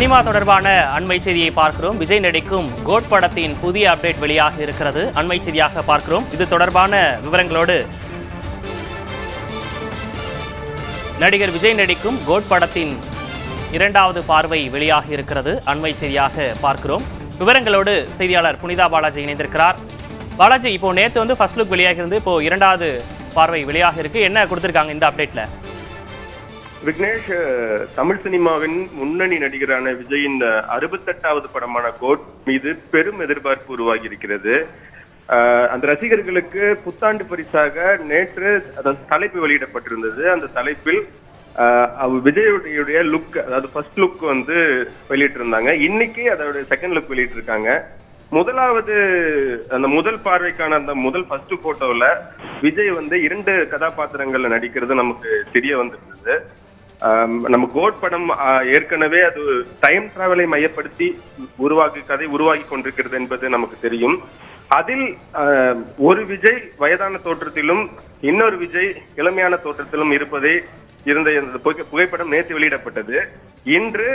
Cinema தொடர்பான அண்மை செய்தியை பார்க்கிறோம். விஜய் நடிக்கும் கோட் படத்தின் புதிய அப்டேட் வெளியாக இருக்கிறது. அண்மை செய்தியாக பார்க்கிறோம். இது தொடர்பான விவரங்களோடு நடிகர் விஜய் நடிக்கும் கோட் படத்தின் 2வது பார்வை வெளியாக இருக்கிறது. அண்மை செய்தியாக பார்க்கிறோம். விவரங்களோடு செய்தியாளர் புனிதா பாலாஜி இணைந்திருக்கிறார். பாலாஜி, இப்போ நேற்று ஃபர்ஸ்ட் லுக் வெளியாக இருந்து இப்போ 2வது பார்வை வெளியாக இருக்கு. என்ன கொடுத்திருக்காங்க இந்த அப்டேட்ல? விக்னேஷ், தமிழ் சினிமாவின் முன்னணி நடிகரான விஜயின் 68வது படமான கோட் மீது பெரும் எதிர்பார்ப்பு உருவாகி இருக்கிறது. அந்த ரசிகர்களுக்கு புத்தாண்டு பரிசாக நேற்று தலைப்பு வெளியிடப்பட்டிருந்தது. அந்த தலைப்பில் விஜயுடைய லுக், அதாவது ஃபர்ஸ்ட் லுக் வெளியிட்டிருந்தாங்க. இன்னைக்கு அதோட செகண்ட் லுக் வெளியிட்டிருக்காங்க. அந்த முதல் பார்வைக்கான அந்த முதல் ஃபர்ஸ்ட் போட்டோல விஜய் 2 கதாபாத்திரங்கள்ல நடிக்கிறது நமக்கு தெரிய வந்திருந்தது. நம்ம கோட் படம் ஏற்கனவே அது டைம் டிராவலை மையப்படுத்தி கதை உருவாகி கொண்டிருக்கிறது என்பது நமக்கு தெரியும். அதில் ஒரு விஜய் வயதான தோற்றத்திலும் இன்னொரு விஜய் இளமையான தோற்றத்திலும் இருந்த புகைப்படம் நேற்று வெளியிடப்பட்டது. இன்று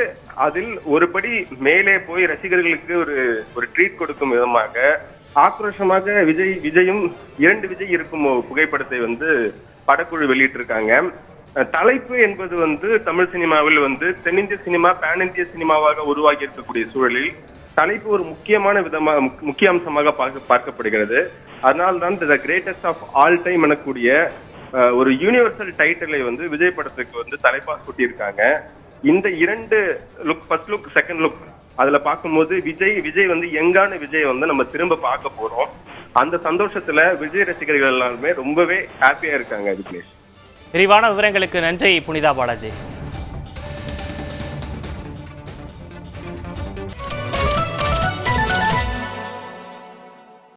அதில் ஒருபடி மேலே போய் ரசிகர்களுக்கு ஒரு ட்ரீட் கொடுக்கும் விதமாக ஆக்ரோஷமாக விஜயும் 2 விஜய் இருக்கும் புகைப்படத்தை படக்குழு வெளியிட்டிருக்காங்க. தலைப்பு என்பது தமிழ் சினிமாவில் தென்னிந்திய சினிமா பேன் இந்திய சினிமாவாக உருவாகி இருக்கக்கூடிய சூழலில் தலைப்பு ஒரு முக்கிய அம்சமாக பார்க்கப்படுகிறது. அதனால்தான் the greatest of all time எனக்கூடிய ஒரு யூனிவர்சல் டைட்டிலை விஜய் படத்துக்கு தலைப்பா சூட்டியிருக்காங்க. இந்த 2 look, first look second look, அதுல பார்க்கும்போது விஜய் யங்கான விஜய் நம்ம திரும்ப பார்க்க போறோம். அந்த சந்தோஷத்துல விஜய் ரசிகர்கள் எல்லாருமே ரொம்பவே ஹாப்பியா இருக்காங்க. விக்னேஷ், விரிவான விவரங்களுக்கு நன்றி புனிதா பாலாஜி.